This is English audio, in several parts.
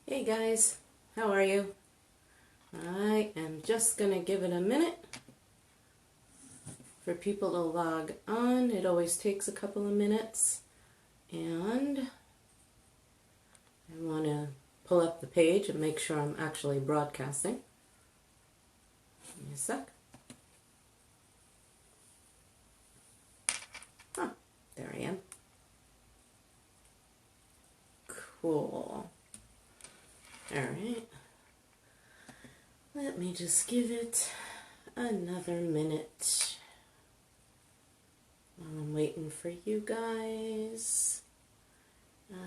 Hey guys, how are you? I am just going to give it a minute for people to log on. It always takes a couple of minutes. And I want to pull up the page and make sure I'm actually broadcasting. Give me a sec. Huh, there I am. Cool. All right. Let me just give it another minute while I'm waiting for you guys. Okay.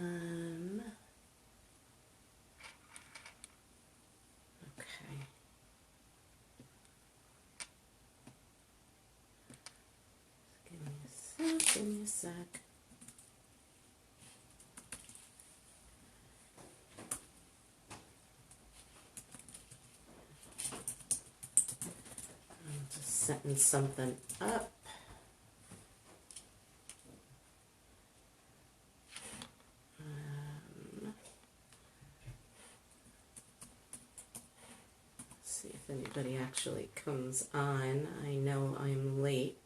Give me a sec. I'm just setting something up. See if anybody actually comes on. I know I'm late.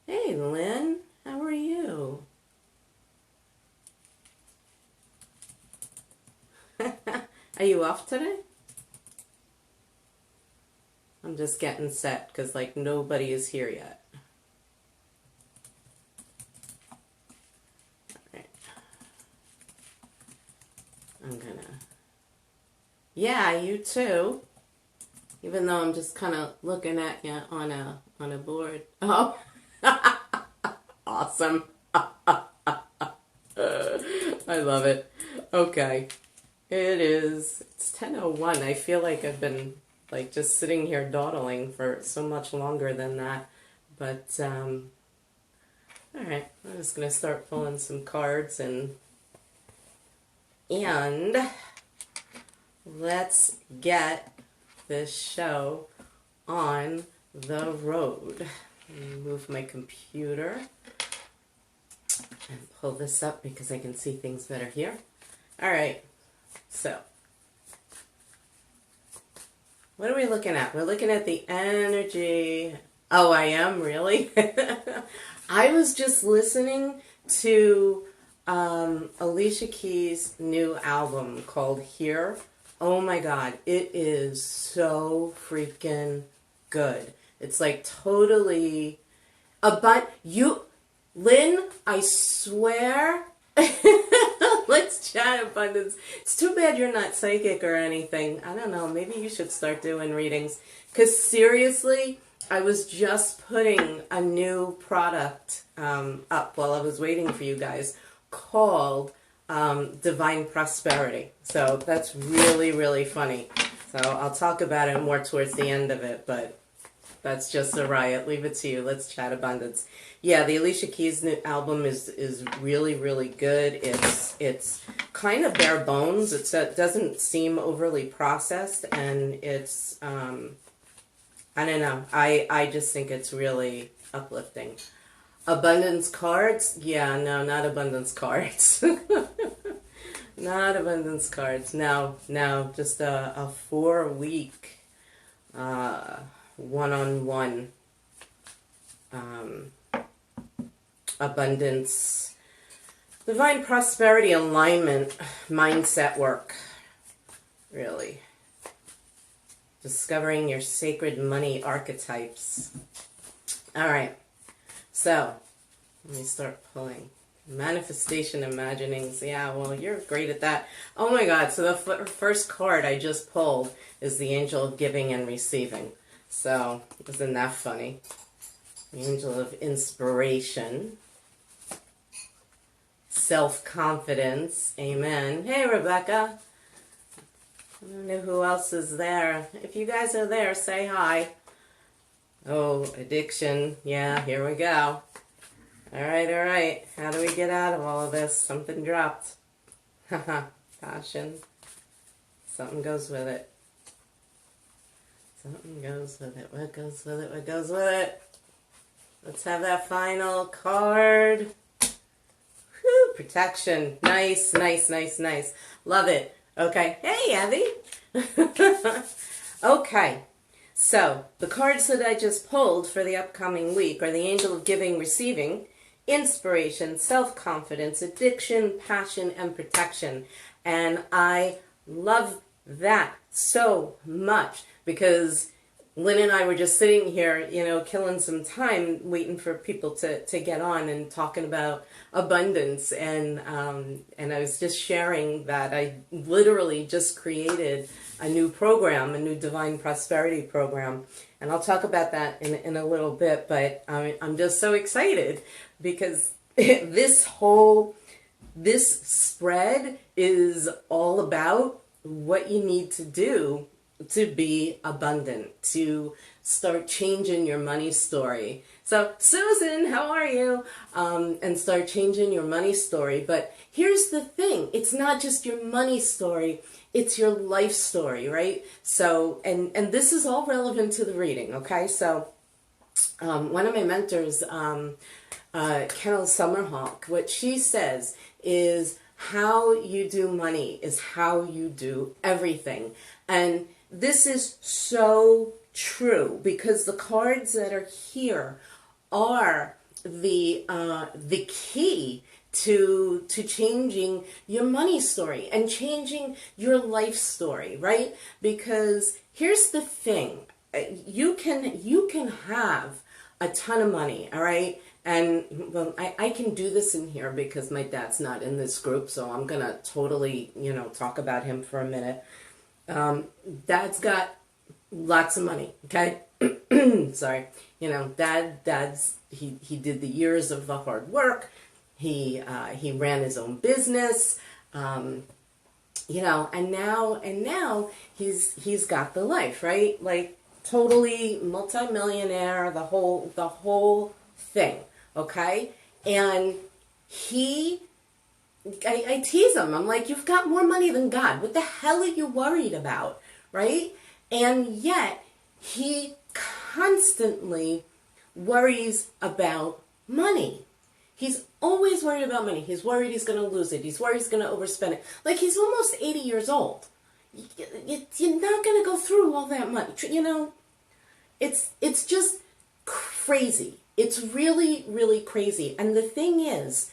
Hey, Lynn, how are you? Are you off today? I'm just getting set because like nobody is here yet. I'm gonna, yeah, you too. Even though I'm just kind of looking at you on a board. Oh, awesome. I love it. Okay, it's 10:01. I feel like I've been like just sitting here dawdling for so much longer than that. But all right, I'm just gonna start pulling some cards and let's get this show on the road. Let me move my computer and pull this up because I can see things better here. All right, so what are we looking at? We're looking at the energy. Oh, I am? Really? I was just listening to Alicia Keys' new album called Here. Oh my God, it is so freaking good. It's like totally Lynn, I swear. Let's chat abundance. It's too bad you're not psychic or anything. I don't know, maybe you should start doing readings. Because seriously, I was just putting a new product up while I was waiting for you guys called Divine Prosperity. So that's really, really funny. So I'll talk about it more towards the end of it, but that's just a riot. Leave it to you. Let's chat abundance. Yeah, the Alicia Keys new album is really, really good. It's kind of bare bones. It doesn't seem overly processed, and it's I don't know. I just think it's really uplifting. Abundance cards? Yeah, no, not abundance cards. Not abundance cards. No, just a 4-week one-on-one abundance, divine prosperity alignment, mindset work. Really. Discovering your sacred money archetypes. All right. So, let me start pulling. Manifestation imaginings. Yeah, well, you're great at that. Oh my God. So the first card I just pulled is the Angel of Giving and Receiving. So, isn't that funny? The Angel of Inspiration. Self-confidence. Amen. Hey, Rebecca. I don't know who else is there. If you guys are there, say hi. Oh, addiction. Yeah, here we go. All right. How do we get out of all of this? Something dropped. Haha, passion. Something goes with it. Something goes with it. What goes with it? What goes with it? Let's have that final card. Whew, protection. Nice, nice, nice, nice. Love it. Okay. Hey, Abby. Okay. So, the cards that I just pulled for the upcoming week are the Angel of Giving, Receiving, Inspiration, Self-Confidence, Addiction, Passion, and Protection. And I love that so much because Lynn and I were just sitting here, killing some time waiting for people to get on and talking about abundance. And I was just sharing that I literally just created a new program, a new Divine Prosperity program. And I'll talk about that in a little bit, but I'm just so excited because this spread is all about what you need to do to be abundant, to start changing your money story. So, Susan, how are you? And start changing your money story. But here's the thing. It's not just your money story. It's your life story, right? So, and this is all relevant to the reading, okay? So, one of my mentors, Kendall Summerhawk, what she says is how you do money is how you do everything. And this is so true because the cards that are here are the key to changing your money story and changing your life story, right? Because here's the thing, you can have a ton of money, all right? And well, I can do this in here because my dad's not in this group, so I'm gonna totally, talk about him for a minute. Dad's got lots of money, okay? Sorry. Dad's he did the years of the hard work. He ran his own business. And now he's got the life, right? Like totally multimillionaire, the whole thing, okay? And I tease him. I'm like, you've got more money than God. What the hell are you worried about, right? And yet, he constantly worries about money. He's always worried about money. He's worried he's going to lose it. He's worried he's going to overspend it. Like, he's almost 80 years old. You're not going to go through all that money. It's just crazy. It's really, really crazy. And the thing is,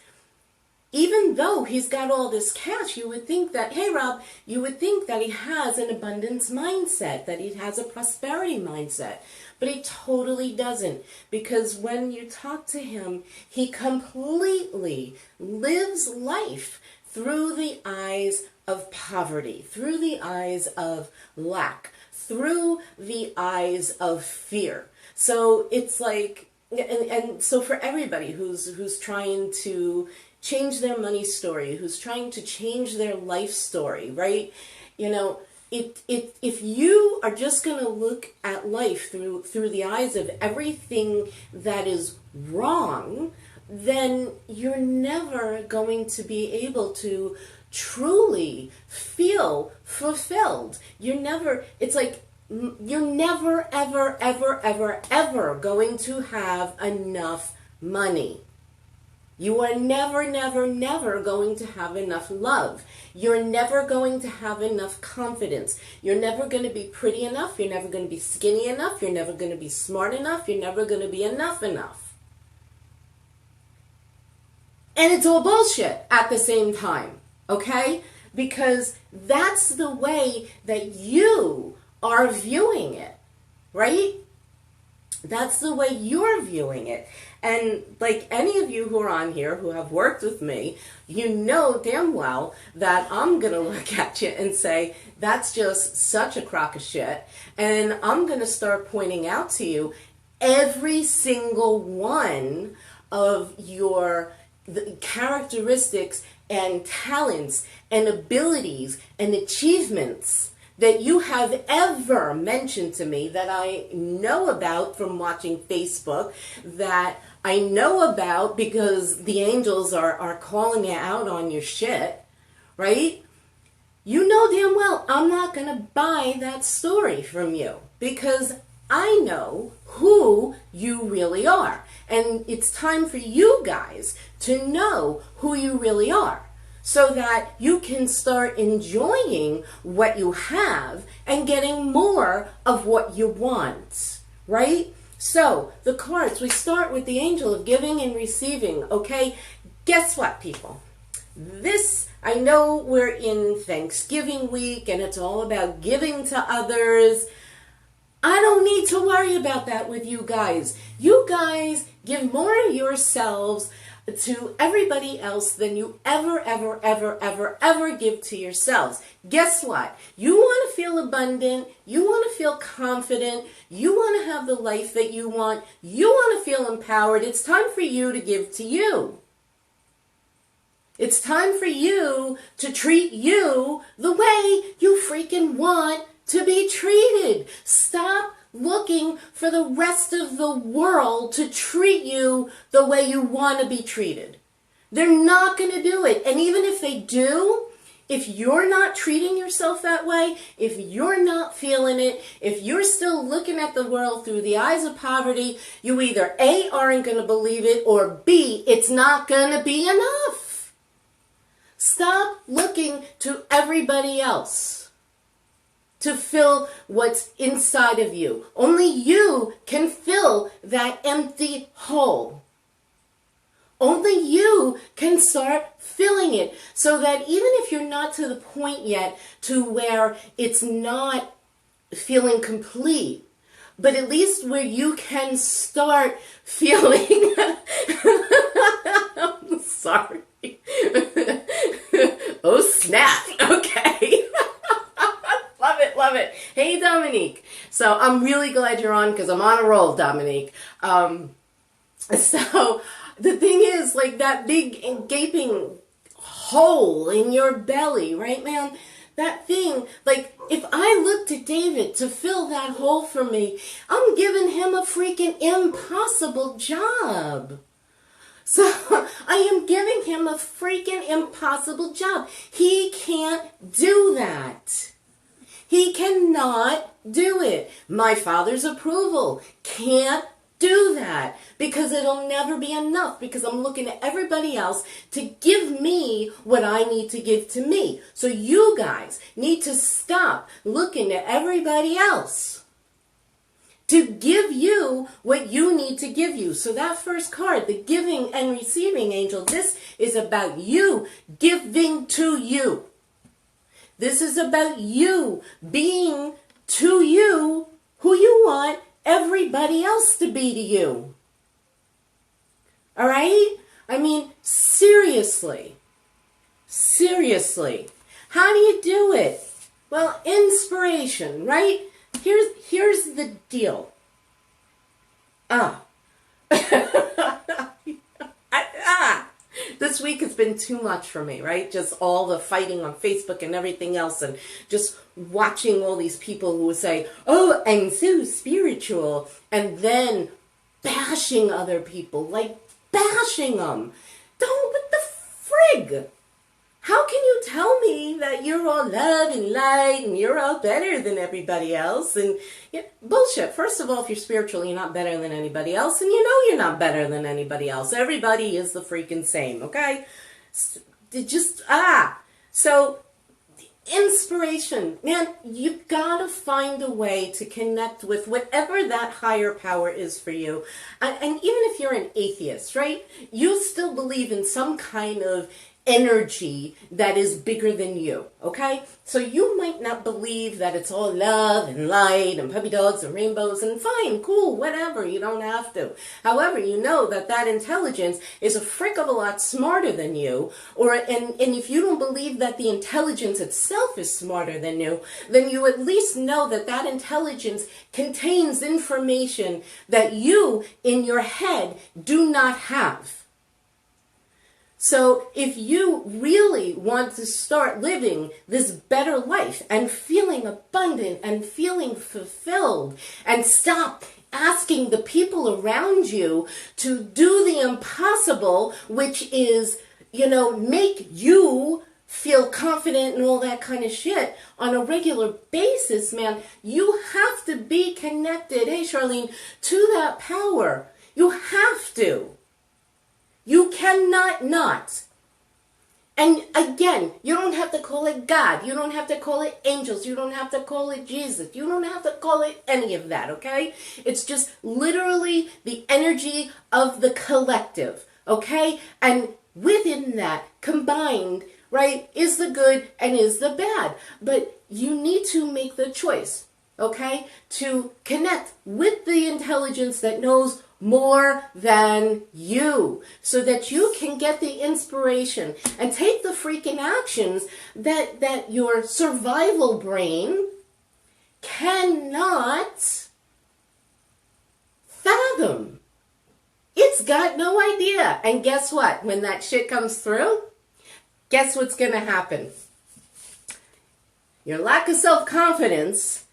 even though he's got all this cash, you would think that, hey, Rob, you would think that he has an abundance mindset, that he has a prosperity mindset. But he totally doesn't. Because when you talk to him, he completely lives life through the eyes of poverty, through the eyes of lack, through the eyes of fear. So it's like, and so for everybody who's trying to change their money story, who's trying to change their life story, right? If you are just going to look at life through the eyes of everything that is wrong, then you're never going to be able to truly feel fulfilled. You're never, ever, ever, ever, ever going to have enough money. You are never, never, never going to have enough love. You're never going to have enough confidence. You're never going to be pretty enough. You're never going to be skinny enough. You're never going to be smart enough. You're never going to be enough. And it's all bullshit at the same time, okay? Because that's the way that you are viewing it, right? That's the way you're viewing it. And like any of you who are on here who have worked with me, you know damn well that I'm going to look at you and say, that's just such a crock of shit. And I'm going to start pointing out to you every single one of your characteristics and talents and abilities and achievements that you have ever mentioned to me, that I know about from watching Facebook, that I know about because the angels are calling you out on your shit, right? you know damn well I'm not going to buy that story from you because I know who you really are. And it's time for you guys to know who you really are so that you can start enjoying what you have and getting more of what you want, right? So the cards, we start with the angel of giving and receiving, okay? Guess what, people? I know we're in Thanksgiving week and it's all about giving to others. I don't need to worry about that with you guys. You guys give more of yourselves to everybody else than you ever give to yourselves. Guess what? You want to feel abundant. You want to feel confident. You want to have the life that you want. You want to feel empowered. It's time for you to give to you. It's time for you to treat you the way you freaking want to be treated. Stop looking for the rest of the world to treat you the way you want to be treated. They're not going to do it. And even if they do, if you're not treating yourself that way, if you're not feeling it, if you're still looking at the world through the eyes of poverty, you either A, aren't going to believe it, or B, it's not going to be enough. Stop looking to everybody else to fill what's inside of you. Only you can fill that empty hole. Only you can start filling it so that even if you're not to the point yet to where it's not feeling complete, but at least where you can start feeling, I'm sorry. Oh, snap. Okay. Love it. Hey, Dominique. So I'm really glad you're on because I'm on a roll, Dominique. So the thing is, like that big gaping hole in your belly, right, man? That thing, like if I look to David to fill that hole for me, I'm giving him a freaking impossible job. So I am giving him a freaking impossible job. He can't do that. He cannot do it. My Father's approval can't do that because it'll never be enough because I'm looking at everybody else to give me what I need to give to me. So you guys need to stop looking at everybody else to give you what you need to give you. So that first card, the giving and receiving angel, this is about you giving to you. This is about you being to you who you want everybody else to be to you. All right? I mean, seriously. How do you do it? Well, inspiration, right? Here's the deal. This week has been too much for me, right? Just all the fighting on Facebook and everything else, and just watching all these people who would say, oh, I'm so spiritual, and then bashing other people, like bashing them. What the frig? How can you tell me that you're all love and light and you're all better than everybody else? And bullshit. First of all, if you're spiritual, you're not better than anybody else. And you know you're not better than anybody else. Everybody is the freaking same, okay? So, inspiration. Man, you gotta find a way to connect with whatever that higher power is for you. And even if you're an atheist, right? You still believe in some kind of energy that is bigger than you, okay? So you might not believe that it's all love and light and puppy dogs and rainbows, and fine, cool, whatever, you don't have to. However, you know that intelligence is a frick of a lot smarter than you, and if you don't believe that the intelligence itself is smarter than you, then you at least know that intelligence contains information that you in your head do not have. So if you really want to start living this better life and feeling abundant and feeling fulfilled, and stop asking the people around you to do the impossible, which is, make you feel confident and all that kind of shit on a regular basis, man, you have to be connected, hey Charlene, to that power. You have to. You cannot not. And again, you don't have to call it God. You don't have to call it angels. You don't have to call it Jesus. You don't have to call it any of that, okay? It's just literally the energy of the collective, okay? And within that, combined, right, is the good and is the bad. But you need to make the choice, okay, to connect with the intelligence that knows more than you, so that you can get the inspiration and take the freaking actions that your survival brain cannot fathom. It's got no idea. And guess what? When that shit comes through, guess what's going to happen? Your lack of self-confidence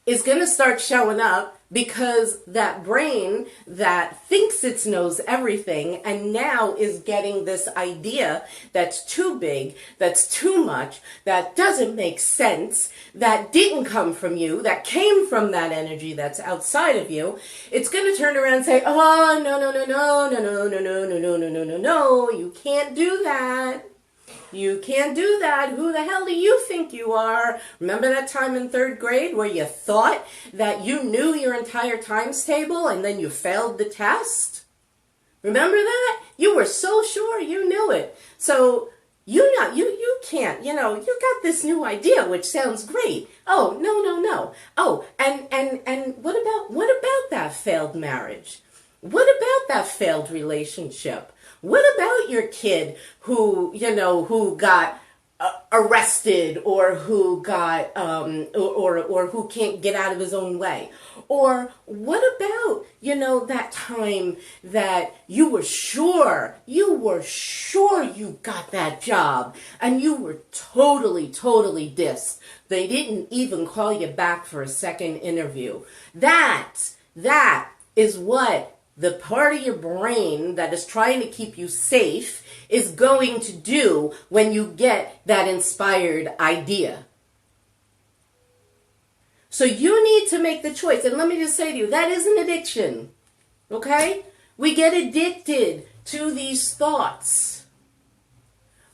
is going to start showing up, because that brain that thinks it knows everything and now is getting this idea that's too big, that's too much, that doesn't make sense, that didn't come from you, that came from that energy that's outside of you, it's going to turn around and say, oh, no, no, no, no, no, no, no, no, no, no, no, no, no, no, you can't do that. You can't do that. Who the hell do you think you are? Remember that time in 3rd grade where you thought that you knew your entire times table and then you failed the test? Remember that? You were so sure you knew it. So you can't, you got this new idea which sounds great. Oh, no. Oh, and what about that failed marriage? What about that failed relationship? What about your kid who got arrested, or who got or who can't get out of his own way? Or what about, that time that you were sure you got that job and you were totally dissed. They didn't even call you back for a second interview. That is what the part of your brain that is trying to keep you safe is going to do when you get that inspired idea. So you need to make the choice. And let me just say to you, that is an addiction. Okay? We get addicted to these thoughts.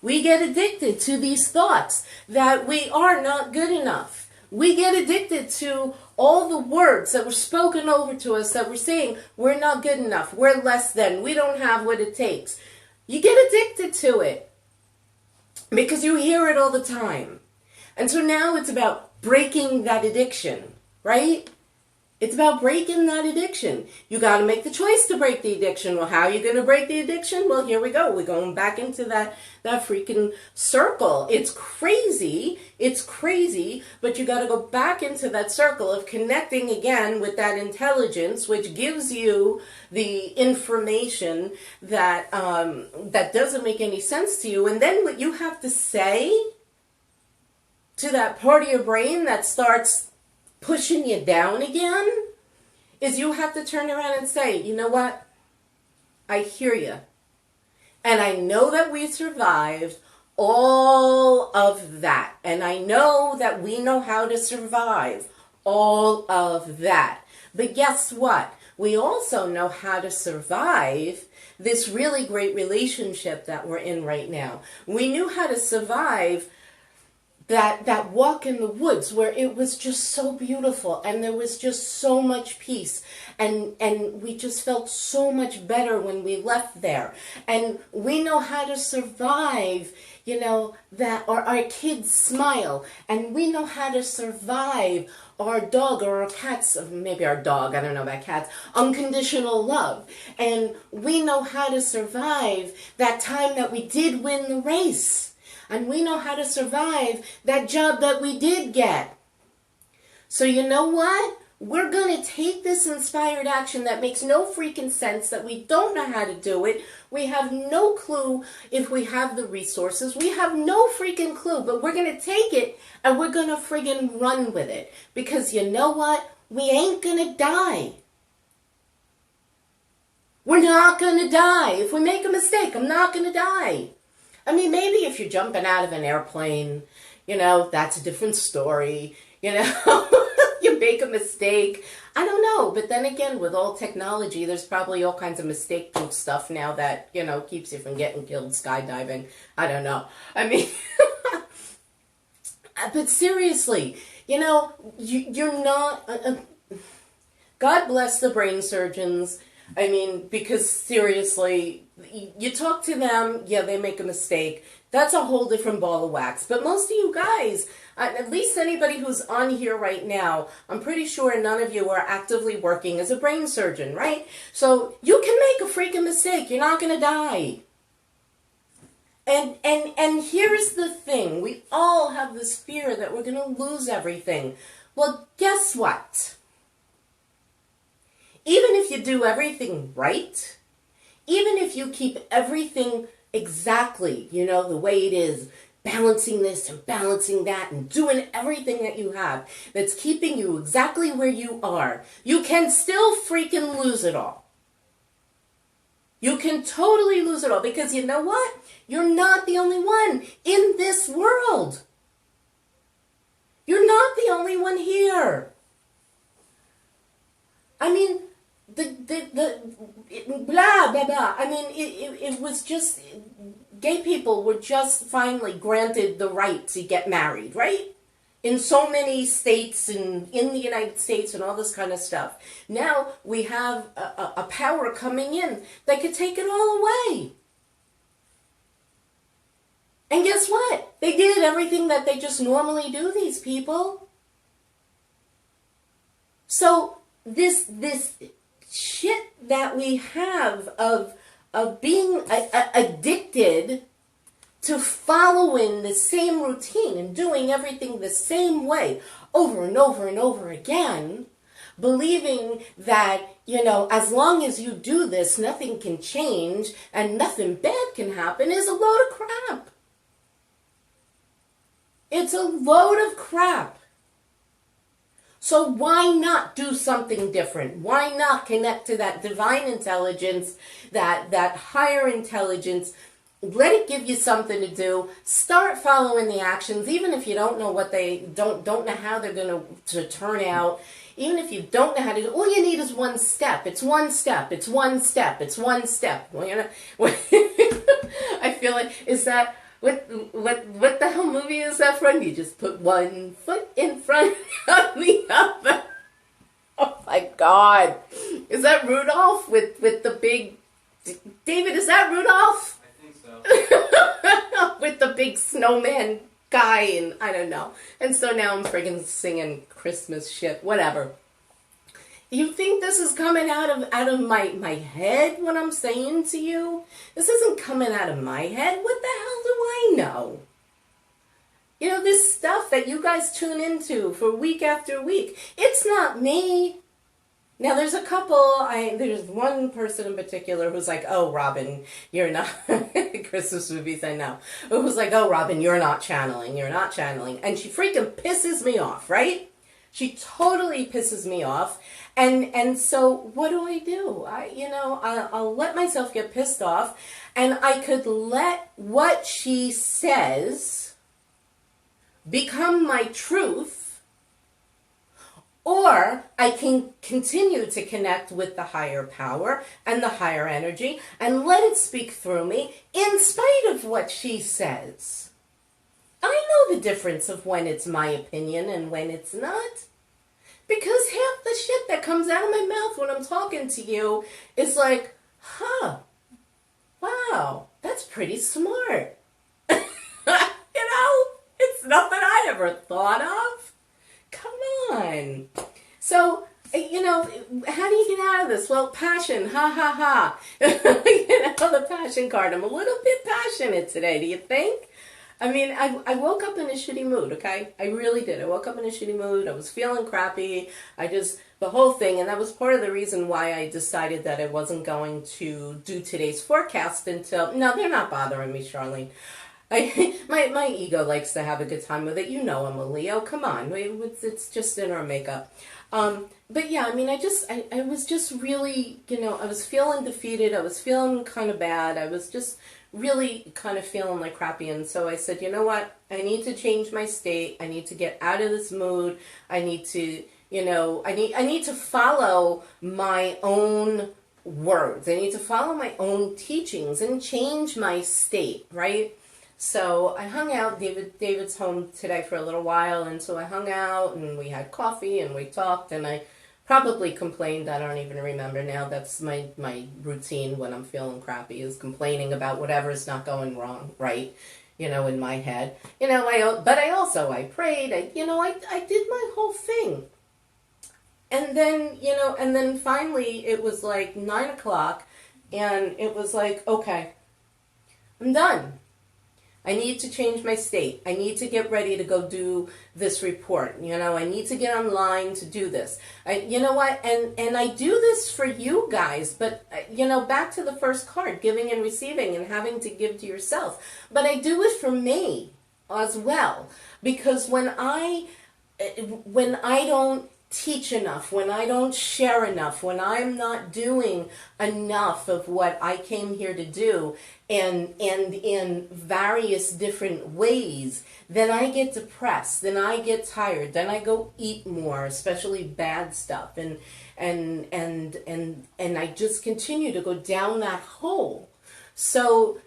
We get addicted to these thoughts that we are not good enough. We get addicted to all the words that were spoken over to us that were saying we're not good enough, we're less than, we don't have what it takes. You get addicted to it because you hear it all the time. And so now it's about breaking that addiction, right? It's about breaking that addiction. You got to make the choice to break the addiction. Well, how are you going to break the addiction? Well, here we go. We're going back into that freaking circle. It's crazy. It's crazy. But you got to go back into that circle of connecting again with that intelligence, which gives you the information that that doesn't make any sense to you. And then what you have to say to that part of your brain that starts pushing you down again is you have to turn around and say, you know what? I hear you. And I know that we survived all of that. And I know that we know how to survive all of that. But guess what? We also know how to survive this really great relationship that we're in right now. We knew how to survive that walk in the woods where it was just so beautiful and there was just so much peace and we just felt so much better when we left there. And we know how to survive, that our kids smile, and we know how to survive our dog or our cats, maybe our dog, I don't know about cats, unconditional love. And we know how to survive that time that we did win the race. And we know how to survive that job that we did get. So you know what? We're going to take this inspired action that makes no freaking sense, that we don't know how to do it. We have no clue if we have the resources. We have no freaking clue, but we're going to take it and we're going to friggin' run with it. Because you know what? We ain't going to die. We're not going to die. If we make a mistake, I'm not going to die. I mean, maybe if you're jumping out of an airplane, you know, that's a different story. You know, you make a mistake. I don't know. But then again, with all technology, there's probably all kinds of mistake-proof stuff now that, you know, keeps you from getting killed skydiving. I don't know. I mean, but seriously, you know, you're not... God bless the brain surgeons. I mean, because seriously, you talk to them, yeah, they make a mistake. That's a whole different ball of wax. But most of you guys, at least anybody who's on here right now, I'm pretty sure none of you are actively working as a brain surgeon, right? So you can make a freaking mistake. You're not going to die. And here's the thing. We all have this fear that we're going to lose everything. Well, guess what? Even if you do everything right, even if you keep everything exactly, you know, the way it is, balancing this and balancing that and doing everything that you have that's keeping you exactly where you are, you can still freaking lose it all. You can totally lose it all because you know what? You're not the only one in this world. You're not the only one here. I mean, blah, blah, blah. I mean, it was just, gay people were just finally granted the right to get married, right? In so many states and in the United States and all this kind of stuff. Now we have a power coming in that could take it all away. And guess what? They did everything that they just normally do, these people. So this shit that we have of being addicted to following the same routine and doing everything the same way over and over and over again, believing that, you know, as long as you do this, nothing can change and nothing bad can happen is a load of crap. It's a load of crap. So why not do something different? Why not connect to that divine intelligence, that higher intelligence? Let it give you something to do. Start following the actions, even if you don't know what they don't know how they're going to turn out. Even if you don't know how to do, all you need is one step. It's one step. It's one step. It's one step. Well, you know, I feel like, is that what the hell movie is that from? You just put one foot in front of the other. Oh my God. Is that Rudolph with the big, David, is that Rudolph? I think so. With the big snowman guy and I don't know. And so now I'm friggin' singing Christmas shit, whatever. You think this is coming out of my head, what I'm saying to you? This isn't coming out of my head. What the hell do I know? You know, this stuff that you guys tune into for week after week, it's not me. Now, there's a couple, there's one person in particular who's like, oh, Robin, you're not, Christmas movies, I know, who's like, oh, Robin, you're not channeling. And she freaking pisses me off, right? She totally pisses me off. And so what do? I'll let myself get pissed off, and I could let what she says become my truth, or I can continue to connect with the higher power and the higher energy and let it speak through me in spite of what she says. I know the difference of when it's my opinion and when it's not. Because half the shit that comes out of my mouth when I'm talking to you is like, wow, that's pretty smart. You know, it's nothing I ever thought of. Come on. So, you know, how do you get out of this? Well, passion, ha ha ha. You know, the passion card. I'm a little bit passionate today, do you think? I mean, I woke up in a shitty mood, okay? I really did. I woke up in a shitty mood. I was feeling crappy. The whole thing, and that was part of the reason why I decided that I wasn't going to do today's forecast until, no, they're not bothering me, Charlene. My ego likes to have a good time with it. You know I'm a Leo. Come on. It's just in our makeup. But yeah, I mean, I was just really, I was feeling defeated. I was feeling kind of bad. I was just really kind of feeling like crappy. And so I said, you know what? I need to change my state. I need to get out of this mood. I need to, I need to follow my own words. I need to follow my own teachings and change my state, right? So I hung out. David's home today for a little while, and so I hung out and we had coffee and we talked, and I probably complained. I don't even remember now. That's my routine when I'm feeling crappy, is complaining about whatever's not going wrong, right? In my head. But I prayed. I did my whole thing. And then finally it was like 9 o'clock, and it was like, okay, I'm done. I need to change my state. I need to get ready to go do this report. I need to get online to do this. You know what? And I do this for you guys, but, back to the first card, giving and receiving and having to give to yourself. But I do it for me as well, because when I don't teach enough, when I don't share enough, when I'm not doing enough of what I came here to do, and in various different ways, then I get depressed, then I get tired, then I go eat more, especially bad stuff, and I just continue to go down that hole. So,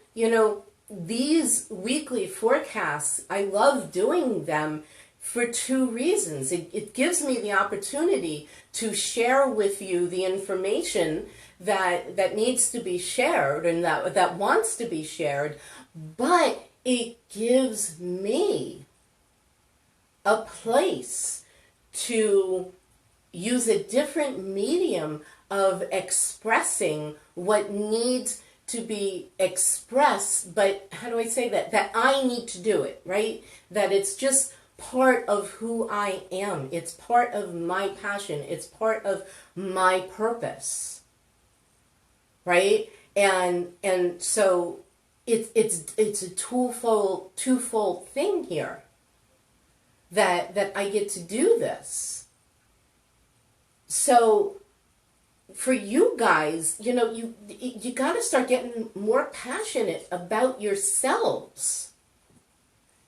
these weekly forecasts, I love doing them for two reasons. It gives me the opportunity to share with you the information that needs to be shared and that wants to be shared, but it gives me a place to use a different medium of expressing what needs to be expressed, but how do I say that? That I need to do it, right? That it's just part of who I am. It's part of my passion. It's part of my purpose, right? And so it's a twofold thing here, that I get to do this. So for you guys, you got to start getting more passionate about yourselves.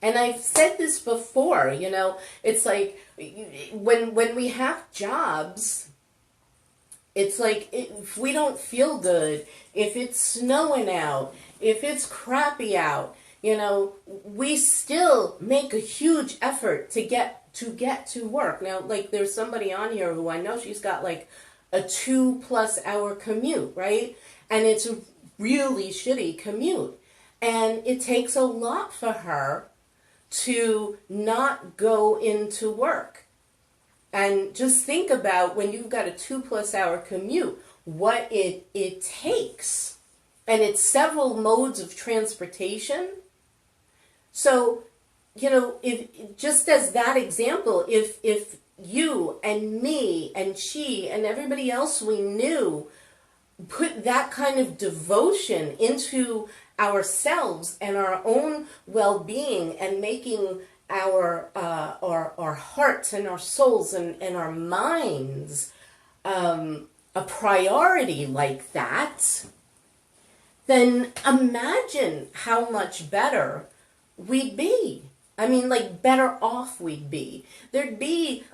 And I've said this before, it's like when we have jobs, it's like if we don't feel good, if it's snowing out, if it's crappy out, we still make a huge effort to get to work. Now, like, there's somebody on here who I know, she's got like a 2+ hour commute, right? And it's a really shitty commute. And it takes a lot for her to not go into work. And just think about when you've got a 2+ hour commute, what it takes. And it's several modes of transportation. So, if just as that example, if you and me and she and everybody else we knew put that kind of devotion into ourselves and our own well-being, and making our hearts and our souls and our minds a priority like that, then imagine how much better we'd be. I mean, like, better off we'd be. There'd be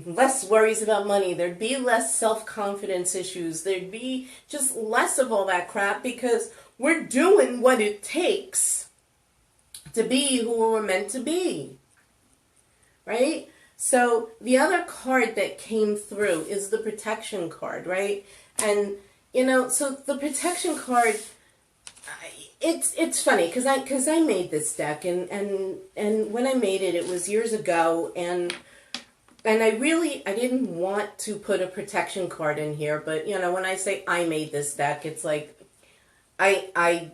less worries about money. There'd be less self-confidence issues. There'd be just less of all that crap, because we're doing what it takes to be who we're meant to be, right? So the other card that came through is the protection card, right? And, so the protection card, it's funny because I made this deck, and when I made it, it was years ago, and I didn't want to put a protection card in here, but when I say I made this deck, it's like I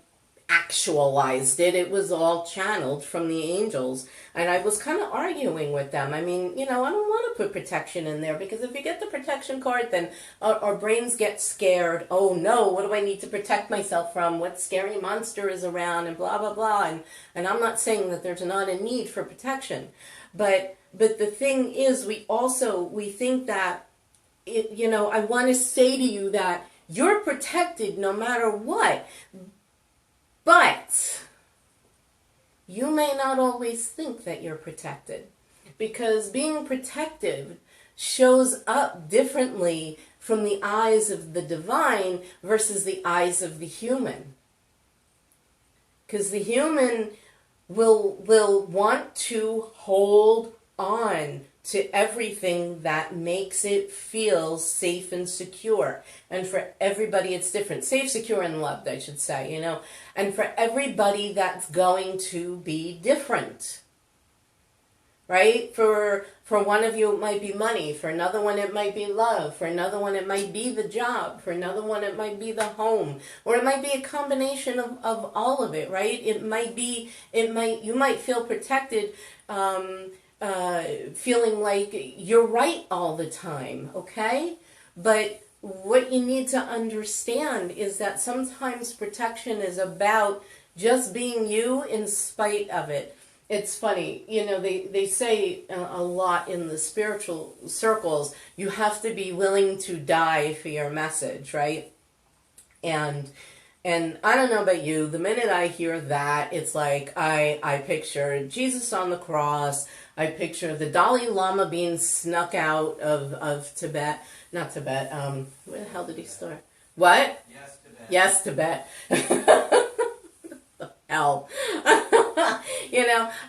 actualized it. It was all channeled from the angels, and I was kind of arguing with them. I mean, I don't want to put protection in there, because if you get the protection card, then our brains get scared. Oh no, what do I need to protect myself from? What scary monster is around, and blah blah blah. And I'm not saying that there's not a need for protection, But the thing is, we think that I want to say to you that you're protected no matter what. But you may not always think that you're protected, because being protected shows up differently from the eyes of the divine versus the eyes of the human. Because the human will want to hold on to everything that makes it feel safe and secure. And for everybody, it's different. Safe, secure, and loved, I should say, And for everybody, that's going to be different. Right? For one of you, it might be money. For another one, it might be love. For another one, it might be the job. For another one, it might be the home. Or it might be a combination of all of it, right? You might feel protected, feeling like you're right all the time, okay? But what you need to understand is that sometimes protection is about just being you in spite of it. It's funny, they say a lot in the spiritual circles, you have to be willing to die for your message, right? And I don't know about you, the minute I hear that, it's like I picture Jesus on the cross, I picture the Dalai Lama being snuck out of Tibet, not Tibet, where the hell did he start? What? Yes, Tibet. Hell.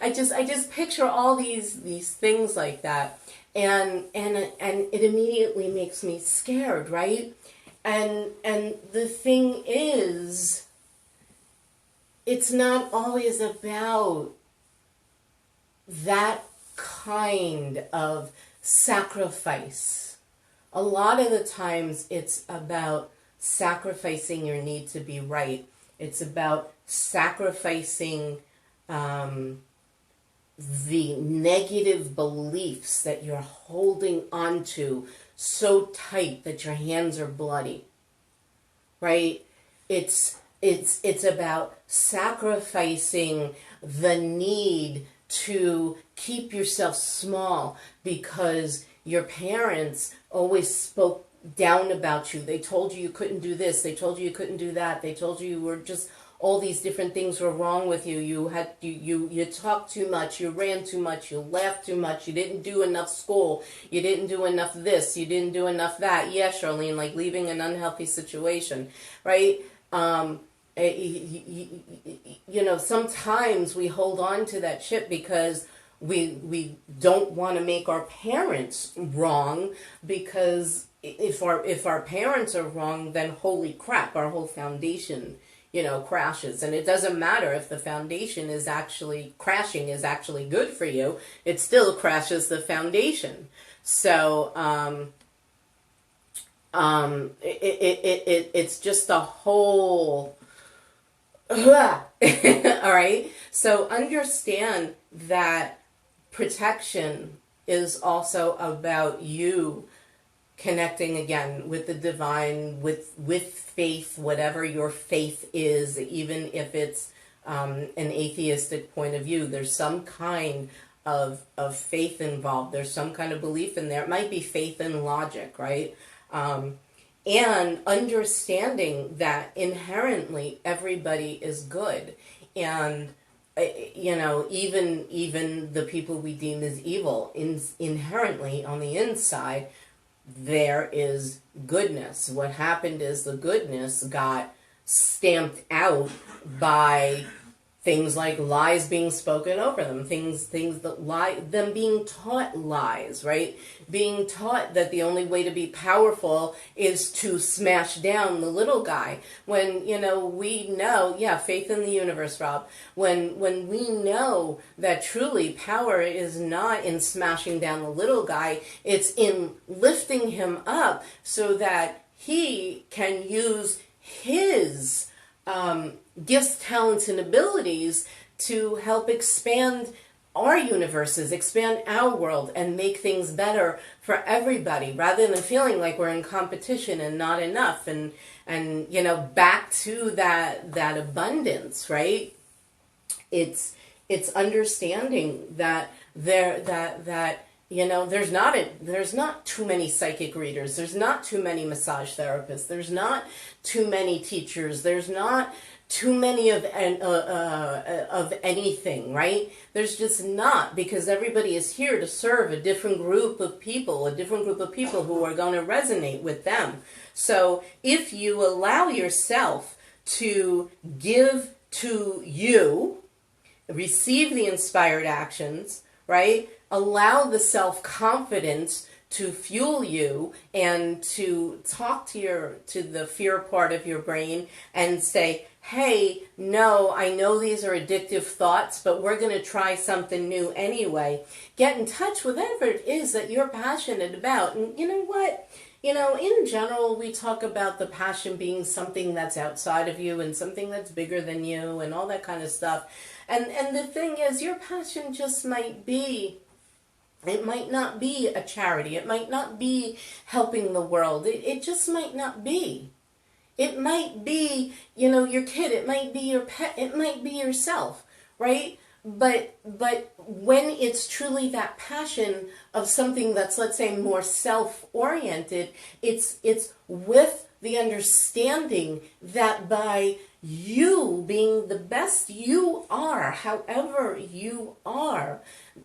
I just picture all these things like that, and it immediately makes me scared, right? And the thing is, it's not always about that kind of sacrifice. A lot of the times it's about sacrificing your need to be right. It's about sacrificing the negative beliefs that you're holding onto so tight that your hands are bloody, right? It's about sacrificing the need to keep yourself small because your parents always spoke down about you. They told you couldn't do this. They told you couldn't do that. They told you were just all these different things were wrong with you. You talked too much. You ran too much. You laughed too much. You didn't do enough school. You didn't do enough this. You didn't do enough that. Yeah, Charlene, like leaving an unhealthy situation, right? Sometimes we hold on to that shit because we don't want to make our parents wrong, because if our parents are wrong, then holy crap, our whole foundation crashes. And it doesn't matter if the foundation is actually crashing is actually good for you, it still crashes the foundation. So it's just a whole all right. So understand that protection is also about you connecting again with the divine, with faith, whatever your faith is, even if it's an atheistic point of view. There's some kind of faith involved. There's some kind of belief in there. It might be faith in logic, right? And understanding that inherently everybody is good. And even the people we deem as evil, inherently on the inside, there is goodness. What happened is the goodness got stamped out by things like lies being spoken over them, things that lie, them being taught lies, right? Being taught that the only way to be powerful is to smash down the little guy. When, we know, faith in the universe, Rob, when we know that truly power is not in smashing down the little guy, it's in lifting him up so that he can use his gifts, talents, and abilities to help expand our universes, expand our world, and make things better for everybody, rather than feeling like we're in competition and not enough, and back to that abundance, right? It's it's understanding that there's not too many psychic readers, there's not too many massage therapists, there's not too many teachers, there's not too many of anything, right? There's just not, because everybody is here to serve a different group of people who are going to resonate with them. So if you allow yourself to give to you, receive the inspired actions, right? Allow the self-confidence to fuel you and to talk to the fear part of your brain and say, hey, no, I know these are addictive thoughts, but we're going to try something new anyway. Get in touch with whatever it is that you're passionate about. And you know what? In general, we talk about the passion being something that's outside of you and something that's bigger than you and all that kind of stuff. And the thing is, your passion just might be, it might not be a charity. It might not be helping the world. It just might not be. It might be, your kid. It might be your pet. It might be yourself, right? But when it's truly that passion of something that's, let's say, more self-oriented, it's with the understanding that by you being the best you are, however you are,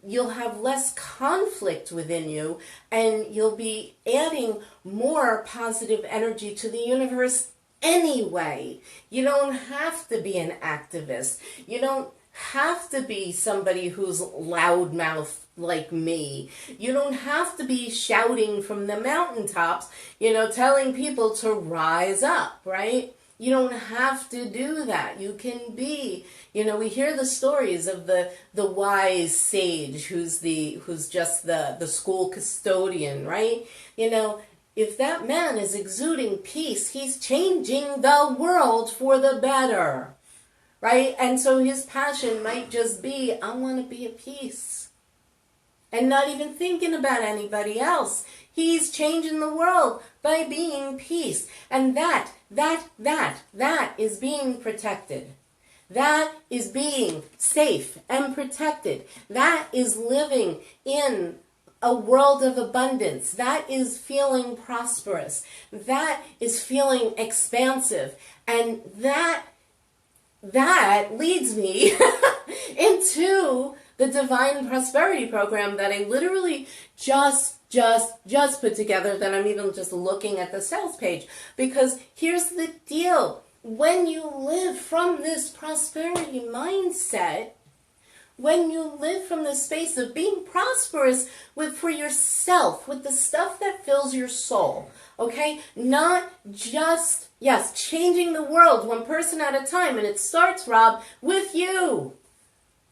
you'll have less conflict within you, and you'll be adding more positive energy to the universe anyway. You don't have to be an activist. You don't have to be somebody who's loudmouth like me. You don't have to be shouting from the mountaintops, telling people to rise up, right? You don't have to do that. You can be, we hear the stories of the wise sage who's just the school custodian, right? If that man is exuding peace, he's changing the world for the better. Right? And so his passion might just be, I want to be at peace. And not even thinking about anybody else. He's changing the world by being peace. And that is being protected. That is being safe and protected. That is living in a world of abundance. That is feeling prosperous. That is feeling expansive. And that leads me into the Divine Prosperity Program that I literally just put together, that I'm even just looking at the sales page. Because here's the deal. When you live from this prosperity mindset, when you live from the space of being prosperous for yourself, with the stuff that fills your soul, okay? Not just, changing the world one person at a time. And it starts, Rob, with you.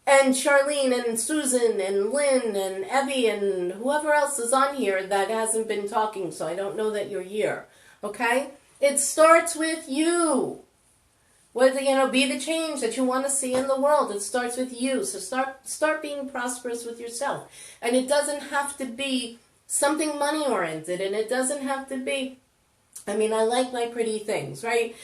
And Charlene and Susan and Lynn and Evie and whoever else is on here that hasn't been talking, so I don't know that you're here, okay? It starts with you. Be the change that you want to see in the world. It starts with you. So start being prosperous with yourself. And it doesn't have to be something money-oriented, and it doesn't have to be, I like my pretty things, right?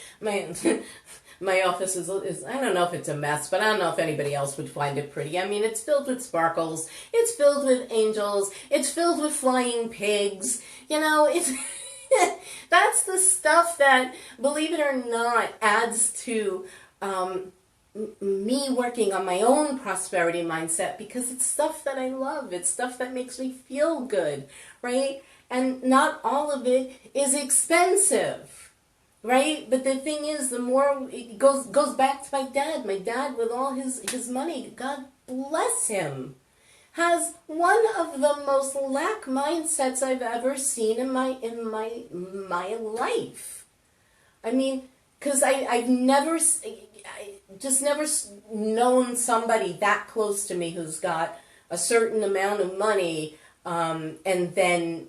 My office is, I don't know if it's a mess, but I don't know if anybody else would find it pretty. It's filled with sparkles. It's filled with angels. It's filled with flying pigs. It's... That's the stuff that, believe it or not, adds to me working on my own prosperity mindset, because it's stuff that I love. It's stuff that makes me feel good, right? And not all of it is expensive, right? But the thing is, the more it goes back to my dad. My dad, with all his money, God bless him, has one of the most lack mindsets I've ever seen in my life. Because I've never known somebody that close to me who's got a certain amount of money, and then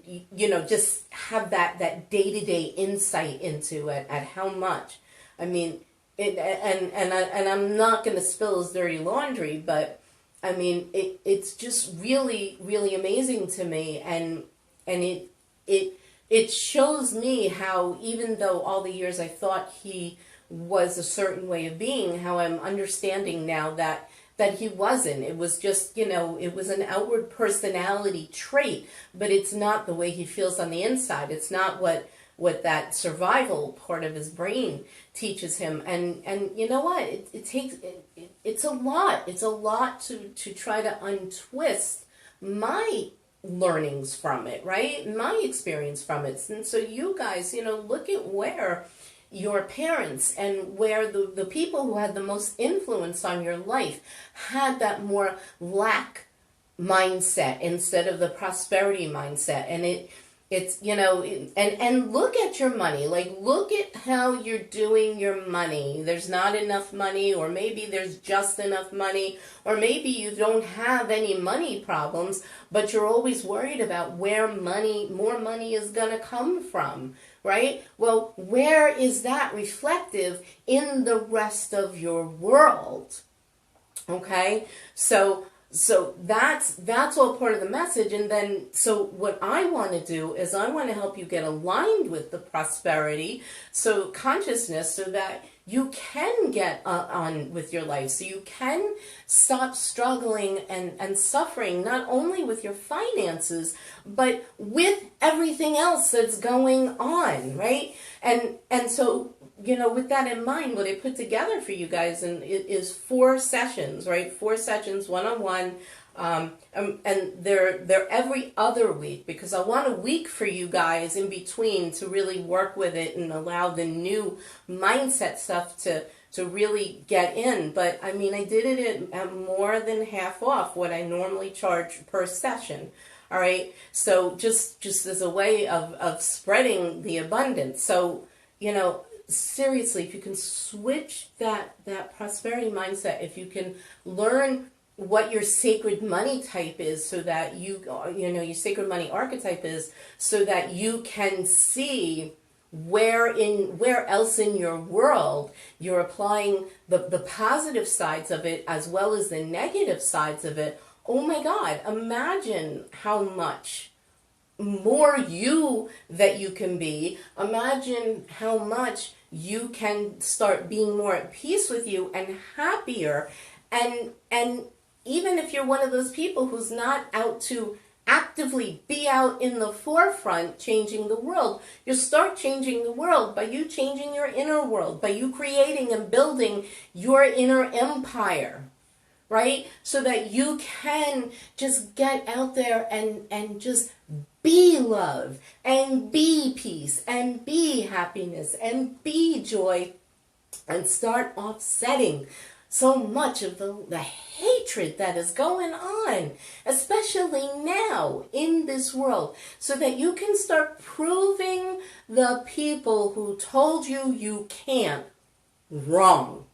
just have that day-to-day insight into it at how much. And I'm not going to spill his dirty laundry, but it's just really, really amazing to me, and it shows me how, even though all the years I thought he was a certain way of being, how I'm understanding now that that he wasn't. It was just, it was an outward personality trait, but it's not the way he feels on the inside. It's not what that survival part of his brain teaches him. And you know what? It's a lot. It's a lot to try to untwist my learnings from it, right? My experience from it. And so you guys, look at where your parents and where the people who had the most influence on your life had that more lack mindset instead of the prosperity mindset. And it's and look at your money. Like, look at how you're doing your money. There's not enough money, or maybe there's just enough money, or maybe you don't have any money problems, but you're always worried about where more money is going to come from, right? Well, where is that reflective in the rest of your world? Okay? So that's all part of the message. And then, so what I want to do is I want to help you get aligned with the prosperity, so consciousness, so that you can get on with your life, so you can stop struggling and suffering, not only with your finances, but with everything else that's going on, right? And so, with that in mind, what I put together for you guys is 4 sessions, right? 4 sessions, one-on-one, and they're every other week, because I want a week for you guys in between to really work with it and allow the new mindset stuff to really get in. But I mean, I did it at more than half off what I normally charge per session. All right. So just as a way of spreading the abundance. So, seriously, if you can switch that prosperity mindset, if you can learn what your sacred money type is, so that your sacred money archetype is, so that you can see where else in your world you're applying the positive sides of it as well as the negative sides of it. Oh my God, imagine how much more you that you can be. Imagine how much you can start being more at peace with you and happier. And even if you're one of those people who's not out to actively be out in the forefront changing the world, you start changing the world by you changing your inner world, by you creating and building your inner empire, right? So that you can just get out there and just be love and be peace and be happiness and be joy, and start offsetting so much of the hatred that is going on, especially now in this world, so that you can start proving the people who told you can't wrong.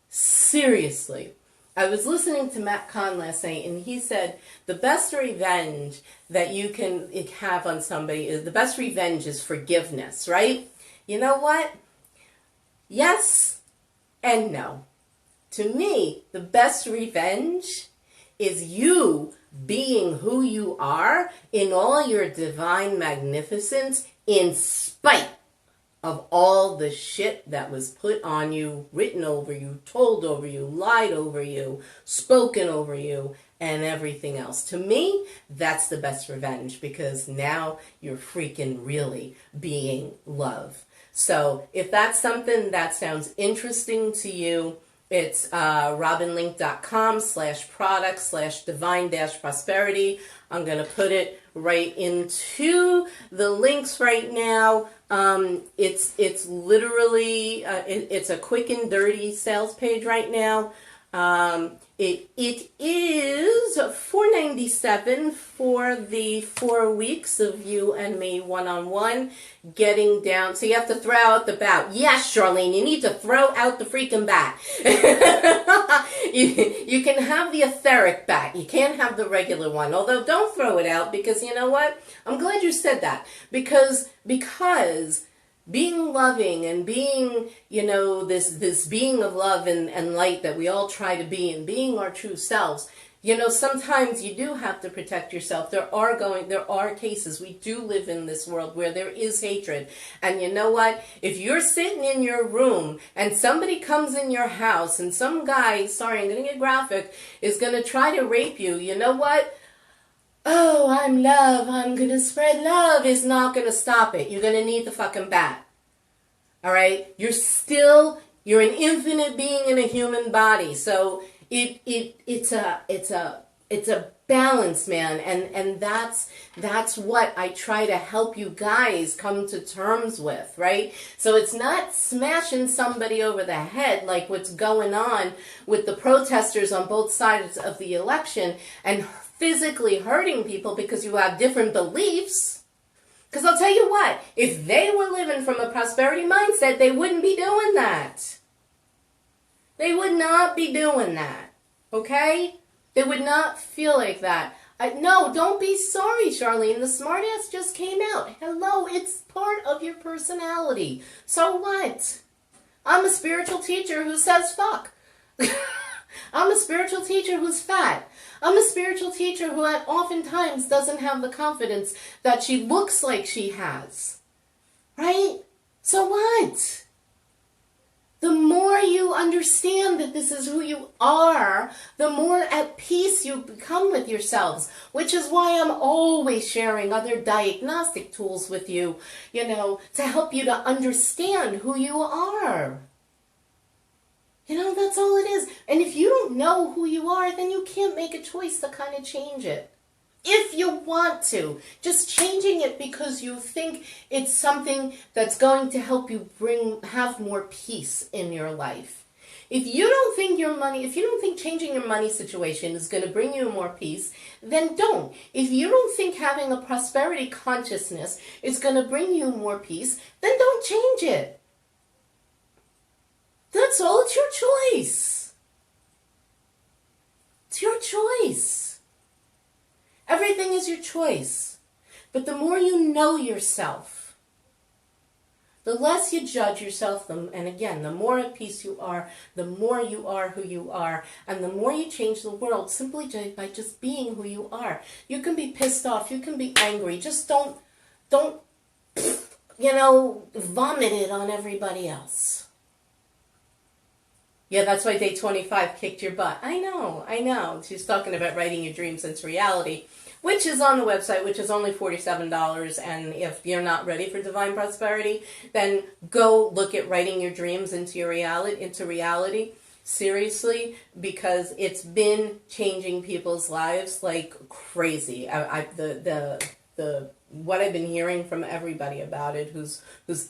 Seriously. I was listening to Matt Kahn last night, and he said the best revenge that you can have on somebody is, the best revenge is forgiveness, right? You know what? Yes and no. To me, the best revenge is you being who you are in all your divine magnificence, in spite of all the shit that was put on you, written over you, told over you, lied over you, spoken over you, and everything else. To me, that's the best revenge, because now you're freaking really being love. So if that's something that sounds interesting to you, it's robinlink.com/product/divine-prosperity. I'm going to put it right into the links right now. It's literally, it's a quick and dirty sales page right now. It is $4.97 for the 4 weeks of you and me one-on-one, getting down. So you have to throw out the bat. Yes, Charlene, you need to throw out the freaking bat. you can have the etheric bat. You can't have the regular one. Although don't throw it out, because you know what? I'm glad you said that. Because being loving and being, this being of love and light that we all try to be, and being our true selves, You know, sometimes you do have to protect yourself. There are cases. We do live in this world where there is hatred. And you know what? If you're sitting in your room and somebody comes in your house and some guy, sorry, I'm going to get graphic, is going to try to rape you, you know what? Oh, I'm love, I'm going to spread love is not going to stop it. You're going to need the fucking bat. All right? You're an infinite being in a human body. So it's a balance, man, and that's what I try to help you guys come to terms with, right? So it's not smashing somebody over the head like what's going on with the protesters on both sides of the election and physically hurting people because you have different beliefs. Because I'll tell you what, if they were living from a prosperity mindset, they wouldn't be doing that. They would not be doing that, okay? They would not feel like that. No, don't be sorry, Charlene. The smartass just came out. Hello, it's part of your personality. So what? I'm a spiritual teacher who says fuck. I'm a spiritual teacher who's fat. I'm a spiritual teacher who oftentimes doesn't have the confidence that she looks like she has. Right? So what? The more you understand that this is who you are, the more at peace you become with yourselves, which is why I'm always sharing other diagnostic tools with you, you know, to help you to understand who you are. You know, that's all it is. And if you don't know who you are, then you can't make a choice to kind of change it. If you want to, just changing it because you think it's something that's going to help you have more peace in your life. If you don't think changing your money situation is going to bring you more peace, then don't. If you don't think having a prosperity consciousness is going to bring you more peace, then don't change it. That's all. It's your choice. It's your choice. Everything is your choice. But the more you know yourself, the less you judge yourself, and again, the more at peace you are, the more you are who you are, and the more you change the world simply by just being who you are. You can be pissed off, you can be angry, just don't, vomit it on everybody else. Yeah, that's why day 25 kicked your butt. I know. She's talking about writing your dreams into reality, which is on the website, which is only $47. And if you're not ready for divine prosperity, then go look at writing your dreams into reality. Seriously, because it's been changing people's lives like crazy. What I've been hearing from everybody about it, who's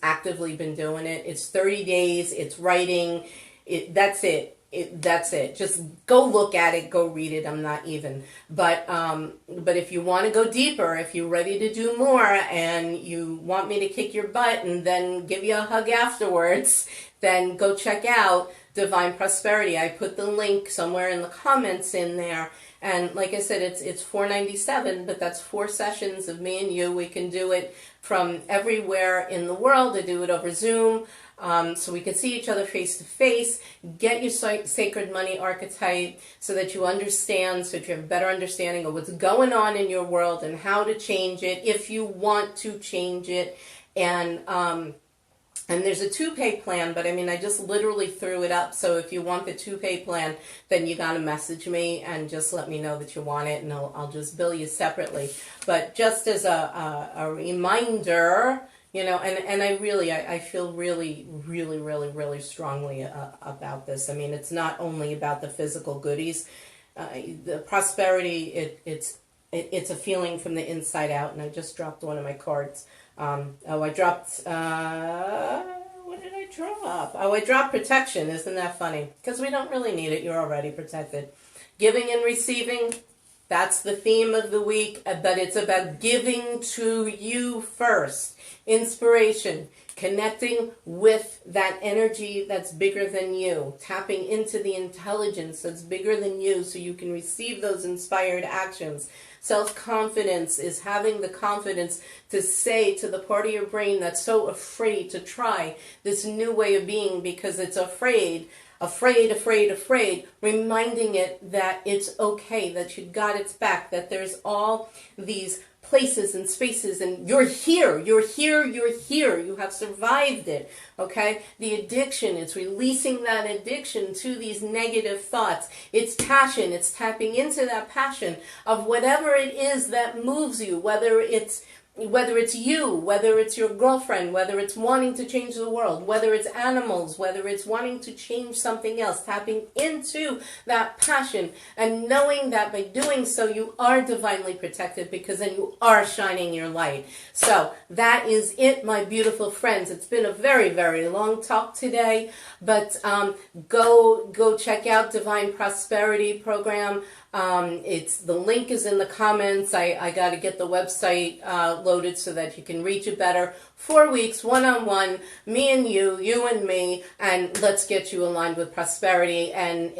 actively been doing it. It's 30 days. It's writing. That's it. That's it. Just go look at it. Go read it. I'm not even. But if you want to go deeper, if you're ready to do more, and you want me to kick your butt and then give you a hug afterwards, then go check out Divine Prosperity. I put the link somewhere in the comments in there. And like I said, it's $4.97, but that's 4 sessions of me and you. We can do it from everywhere in the world. I do it over Zoom. So we can see each other face to face, get your sacred money archetype so that you understand, so that you have a better understanding of what's going on in your world and how to change it if you want to change it. And there's a 2-pay plan, but I mean, I just literally threw it up. So if you want the 2-pay plan, then you got to message me and just let me know that you want it, and I'll just bill you separately. But just as a reminder, you know, and I feel really strongly about this. I mean, it's not only about the physical goodies. The prosperity, it's a feeling from the inside out. And I just dropped one of my cards. I dropped, what did I drop? I dropped protection. Isn't that funny? Because we don't really need it. You're already protected. Giving and receiving. That's the theme of the week, but it's about giving to you first. Inspiration, connecting with that energy that's bigger than you, tapping into the intelligence that's bigger than you so you can receive those inspired actions. Self-confidence is having the confidence to say to the part of your brain that's so afraid to try this new way of being because it's afraid afraid, reminding it that it's okay, that you got its back, that there's all these places and spaces, and you're here, you have survived it, okay? The addiction, it's releasing that addiction to these negative thoughts. It's passion, it's tapping into that passion of whatever it is that moves you, whether it's you, whether it's your girlfriend, whether it's wanting to change the world, whether it's animals, whether it's wanting to change something else, tapping into that passion and knowing that by doing so you are divinely protected, because then you are shining your light. So that is it, my beautiful friends. It's been a very, very long talk today, but go check out Divine Prosperity Program. The link is in the comments. I got to get the website loaded so that you can reach it better. 4 weeks, one-on-one, me and you and me, and let's get you aligned with prosperity. And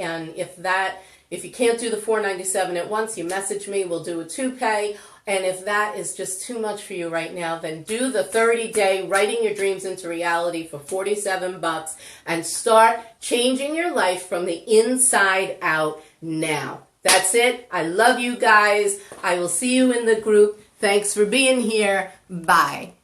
if you can't do the $497 at once, you message me. We'll do a 2-pay. And if that is just too much for you right now, then do the 30-day Writing Your Dreams into Reality for $47 and start changing your life from the inside out now. That's it. I love you guys. I will see you in the group. Thanks for being here. Bye.